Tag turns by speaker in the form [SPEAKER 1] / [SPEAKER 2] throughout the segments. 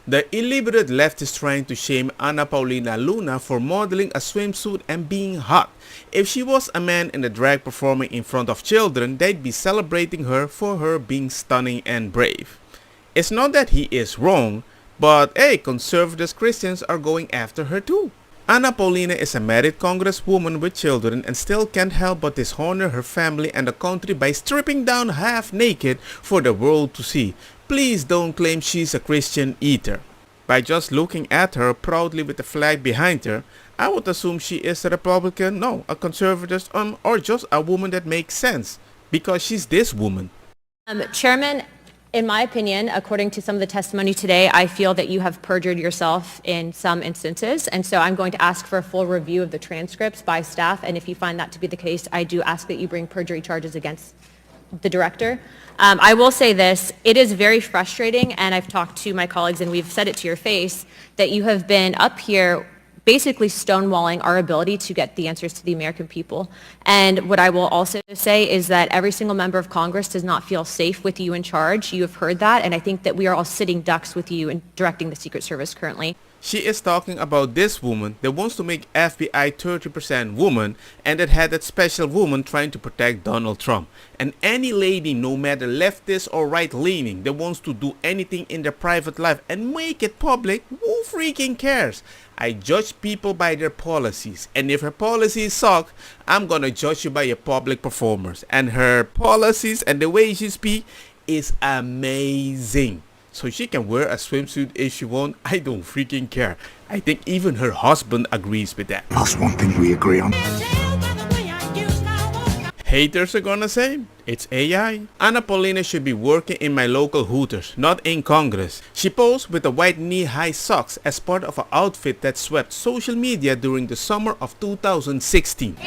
[SPEAKER 1] The illiterate left is trying to shame Ana Paulina Luna for modeling a swimsuit and being hot. If she was a man in a drag performing in front of children, they'd be celebrating her for her being stunning and brave. It's not that he is wrong, but hey, conservative Christians are going after her too. Ana Paulina is a married congresswoman with children and still can't help but dishonor her family and the country by stripping down half naked for the world to see. Please don't claim she's a Christian either. By just looking at her proudly with the flag behind her, I would assume she is a Republican, no, a conservative, or just a woman that makes sense, because she's this woman.
[SPEAKER 2] Chairman, in my opinion, according to some of the testimony today, I feel that you have perjured yourself in some instances, and so I'm going to ask for a full review of the transcripts by staff, and if you find that to be the case, I do ask that you bring perjury charges against the director. I will say this, it is very frustrating, and I've talked to my colleagues and we've said it to your face, that you have been up here basically stonewalling our ability to get the answers to the American people. And what I will also say is that every single member of Congress does not feel safe with you in charge. You have heard that, and I think that we are all sitting ducks with you in directing the Secret Service currently.
[SPEAKER 1] She is talking about this woman that wants to make FBI 30% woman and that had that special woman trying to protect Donald Trump. And any lady, no matter leftist or right-leaning, that wants to do anything in their private life and make it public, who freaking cares? I judge people by their policies, and if her policies suck, I'm gonna judge you by your public performance. And her policies and the way she speaks is amazing. So she can wear a swimsuit if she wants. I don't freaking care. I think even her husband agrees with that.
[SPEAKER 3] That's one thing we agree on.
[SPEAKER 1] Haters are gonna say, it's AI. Ana Paulina should be working in my local Hooters, not in Congress. She posed with the white knee-high socks as part of an outfit that swept social media during the summer of 2016.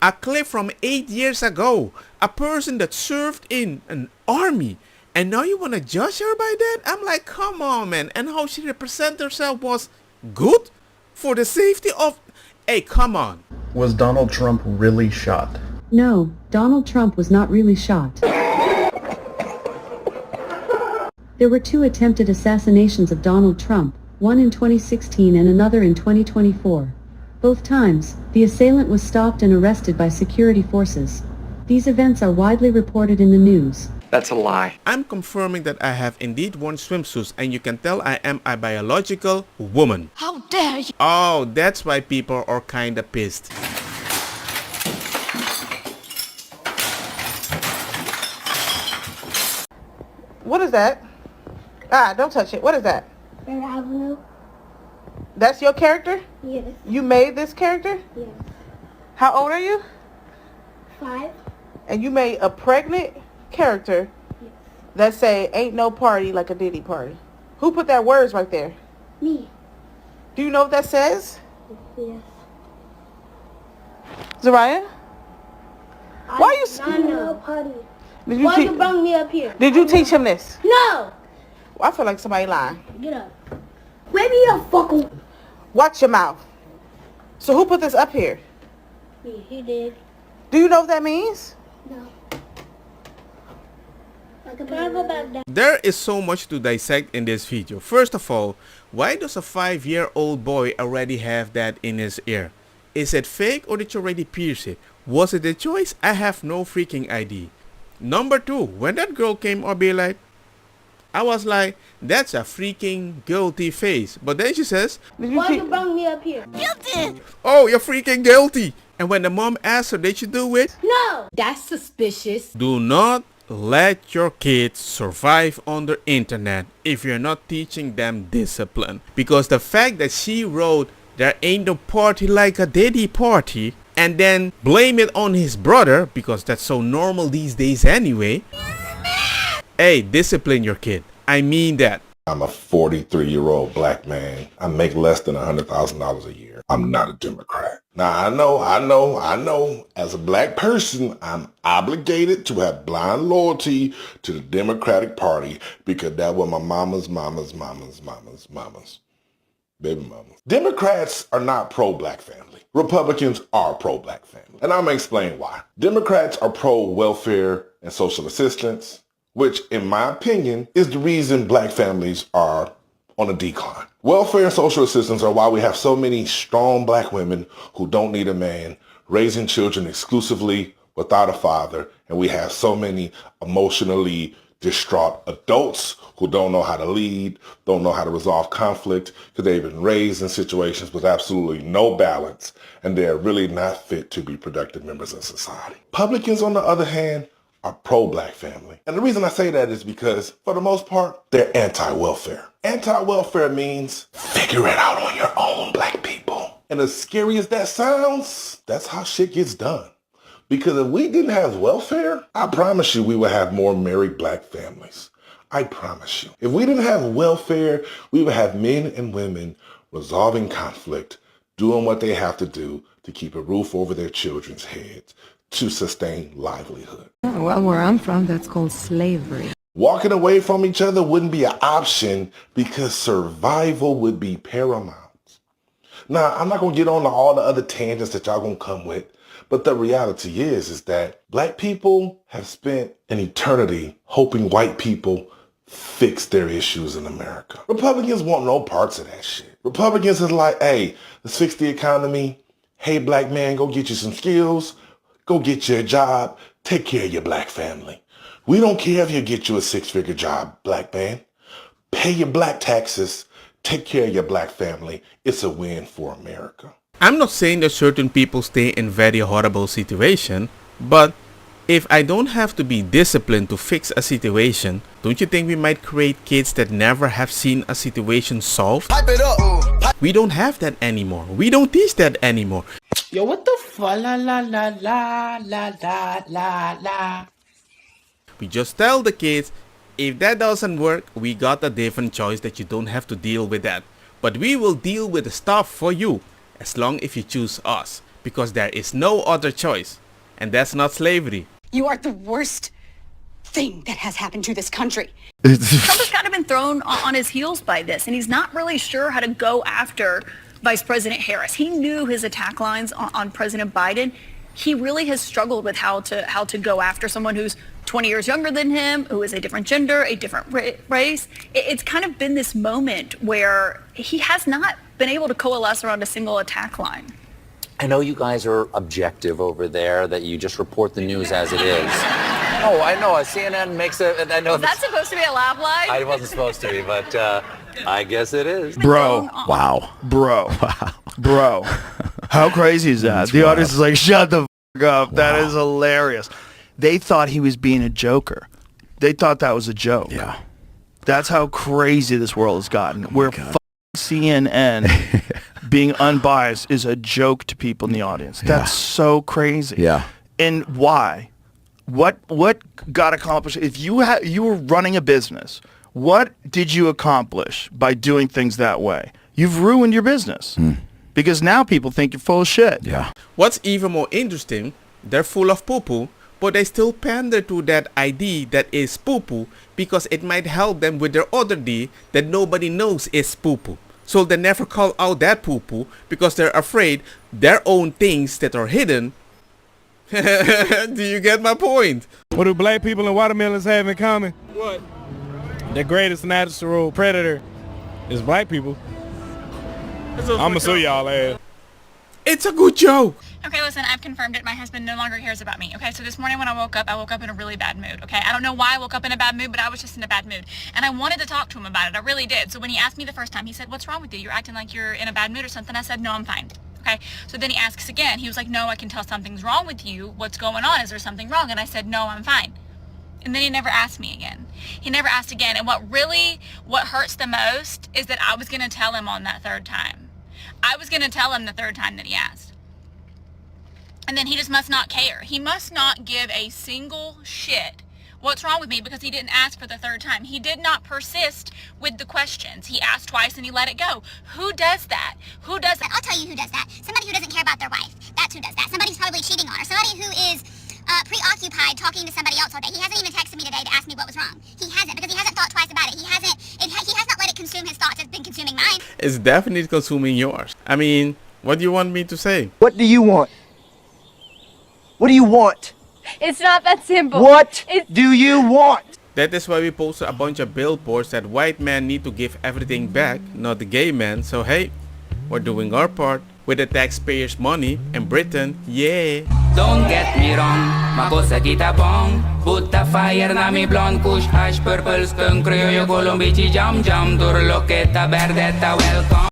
[SPEAKER 1] A clip from 8 years ago. A person that served in an army. And now you want to judge her by that? I'm like, come on, man. And how she represented herself was good? For the safety of... Hey, come on.
[SPEAKER 4] Was Donald Trump really shot?
[SPEAKER 5] No, Donald Trump was not really shot. There were 2 attempted assassinations of Donald Trump, one in 2016 and another in 2024. Both times, the assailant was stopped and arrested by security forces. These events are widely reported in the news.
[SPEAKER 4] That's a lie.
[SPEAKER 1] I'm confirming that I have indeed worn swimsuits and you can tell I am a biological woman.
[SPEAKER 6] How dare you!
[SPEAKER 1] Oh, that's why people are kinda pissed.
[SPEAKER 7] What is that? Ah, don't touch it. What is that?
[SPEAKER 8] Third Avenue.
[SPEAKER 7] That's your character?
[SPEAKER 8] Yes.
[SPEAKER 7] You made this character?
[SPEAKER 8] Yes.
[SPEAKER 7] How old are you?
[SPEAKER 8] 5.
[SPEAKER 7] And you made a pregnant character
[SPEAKER 8] Yes.
[SPEAKER 7] that say, ain't no party like a Diddy party. Who put that words right there?
[SPEAKER 8] Me.
[SPEAKER 7] Do you know what that says?
[SPEAKER 8] Yes.
[SPEAKER 7] Zariah? Why you...
[SPEAKER 8] Not no party.
[SPEAKER 7] Did you
[SPEAKER 8] Why you
[SPEAKER 7] teach...
[SPEAKER 8] bring me up here?
[SPEAKER 7] Did you teach him this?
[SPEAKER 8] No!
[SPEAKER 7] I feel like somebody lying.
[SPEAKER 8] Get up. Maybe you're fucking...
[SPEAKER 7] Watch your mouth. So who put this up here?
[SPEAKER 8] Me. He did.
[SPEAKER 7] Do you know what that means?
[SPEAKER 8] No. Can I go back down?
[SPEAKER 1] There is so much to dissect in this video. First of all, why does a 5-year-old boy already have that in his ear? Is it fake or did you already pierce it? Was it a choice? I have no freaking idea. Number 2, when that girl came I'll be like, I was like, that's a freaking guilty face. But then she says,
[SPEAKER 8] Why you bring me up here?
[SPEAKER 6] Guilty!
[SPEAKER 1] oh, you're freaking guilty. And when the mom asked her, did you do it?
[SPEAKER 8] No!
[SPEAKER 6] That's suspicious.
[SPEAKER 1] Do not let your kids survive on the internet if you're not teaching them discipline. Because the fact that she wrote, there ain't no party like a Diddy party, and then blame it on his brother, because that's so normal these days anyway. Hey, discipline your kid. I mean that.
[SPEAKER 9] I'm a 43-year-old black man. I make less than $100,000 a year. I'm not a Democrat. Now, I know. As a black person, I'm obligated to have blind loyalty to the Democratic Party because that was my mama's baby mamas. Democrats are not pro-black family. Republicans are pro-black family. And I'm going to explain why. Democrats are pro-welfare and social assistance. which in my opinion is the reason black families are on a decline. Welfare and social assistance are why we have so many strong black women who don't need a man, raising children exclusively without a father, and we have so many emotionally distraught adults who don't know how to lead, don't know how to resolve conflict, because they've been raised in situations with absolutely no balance, and they're really not fit to be productive members of society. Republicans, on the other hand, are pro-black family. And the reason I say that is because, for the most part, they're anti-welfare. Anti-welfare means figure it out on your own, black people. And as scary as that sounds, that's how shit gets done. Because if we didn't have welfare, I promise you we would have more married black families. I promise you. If we didn't have welfare, we would have men and women resolving conflict, doing what they have to do to keep a roof over their children's heads, to sustain livelihood.
[SPEAKER 6] Well, where I'm from, that's called slavery.
[SPEAKER 9] Walking away from each other wouldn't be an option because survival would be paramount. Now, I'm not going to get on to all the other tangents that y'all going to come with, but the reality is that black people have spent an eternity hoping white people fix their issues in America. Republicans want no parts of that shit. Republicans is like, hey, let's fix the economy. Hey, black man, go get you some skills. Go get you a job. Take care of your black family. We don't care if you get you a 6-figure job, black man. Pay your black taxes. Take care of your black family. It's a win for America.
[SPEAKER 1] I'm not saying that certain people stay in very horrible situation, but if I don't have to be disciplined to fix a situation, don't you think we might create kids that never have seen a situation solved? Pipe it up. We don't have that anymore. We don't teach that anymore.
[SPEAKER 7] Yo, what the fuck? La la la la la la la la.
[SPEAKER 1] We just tell the kids, if that doesn't work, we got a different choice that you don't have to deal with that. But we will deal with the stuff for you, as long as you choose us, because there is no other choice. And that's not slavery.
[SPEAKER 3] You are the worst thing that has happened to this country. Trump has kind of been thrown on his heels by this, and he's not really sure how to go after Vice President Harris. He knew his attack lines on President Biden. He really has struggled with how to go after someone who's 20 years younger than him, who is a different gender, a different race. It's kind of been this moment where he has not been able to coalesce around a single attack line.
[SPEAKER 10] I know you guys are objective over there, that you just report the news as it is. Oh, I know. CNN makes a... I know.
[SPEAKER 3] Was that supposed to be a laugh line?
[SPEAKER 10] I wasn't supposed to be, but I guess it is.
[SPEAKER 11] Bro.
[SPEAKER 12] Wow.
[SPEAKER 11] Bro.
[SPEAKER 12] Wow.
[SPEAKER 11] Bro. How crazy is that?
[SPEAKER 12] That's
[SPEAKER 11] the
[SPEAKER 12] wild.
[SPEAKER 11] audience is like, shut the f*** up.
[SPEAKER 12] Wow.
[SPEAKER 11] That is hilarious. They thought he was being a joker. They thought that was a joke.
[SPEAKER 12] Yeah.
[SPEAKER 11] That's how crazy this world has gotten. Where CNN being unbiased is a joke to people in the audience. That's so crazy.
[SPEAKER 12] Yeah.
[SPEAKER 11] And why? What got accomplished? If you were running a business, what did you accomplish by doing things that way? You've ruined your business. Because now people think you're full of shit.
[SPEAKER 12] Yeah.
[SPEAKER 1] What's even more interesting, they're full of poo-poo, but they still pander to that ID that is poo-poo because it might help them with their other D that nobody knows is poo-poo. So they never call out that poo-poo because they're afraid their own things that are hidden. Do you get my point?
[SPEAKER 13] What do black people and watermelons have in common?
[SPEAKER 1] What?
[SPEAKER 13] The greatest natural predator is black people. I'ma sue y'all ass.
[SPEAKER 1] It's a good joke.
[SPEAKER 3] Okay, listen, I've confirmed it. My husband no longer cares about me. Okay, so this morning when I woke up in a really bad mood. Okay, I don't know why I woke up in a bad mood, but I was just in a bad mood. And I wanted to talk to him about it. I really did. So when he asked me the first time, he said, "What's wrong with you? You're acting like you're in a bad mood or something." I said, "No, I'm fine." Okay, so then he asks again. He was like, "No, I can tell something's wrong with you. What's going on? Is there something wrong?" And I said, "No, I'm fine." And then he never asked me again. He never asked again. And what hurts the most is that I was going to tell him on that third time. I was going to tell him the third time that he asked. And then he just must not care. He must not give a single shit what's wrong with me because he didn't ask for the third time. He did not persist with the questions. He asked twice and he let it go. Who does that? Who does that?
[SPEAKER 14] I'll tell you who does that. Somebody who doesn't care about their wife. That's who does that. Somebody who's probably cheating on her. Somebody who is preoccupied talking to somebody else all day. He hasn't even texted me today to ask me what was wrong. He hasn't because he hasn't thought twice about it. He has not let it consume his thoughts. It's been consuming mine.
[SPEAKER 1] It's definitely consuming yours. I mean, what do you want me to say?
[SPEAKER 15] What do you want? What do you want?
[SPEAKER 16] It's not that simple.
[SPEAKER 15] What do you want?
[SPEAKER 1] That is why we posted a bunch of billboards that white men need to give everything back, not the gay men. So hey, we're doing our part with the taxpayers' money in Britain, yeah.
[SPEAKER 12] Don't get me wrong, makosa kita bong. Buta fire na mi blonde, kush hash, purple skunk, criollo, colombici, jam jam, turloketa, verdetta, welcome.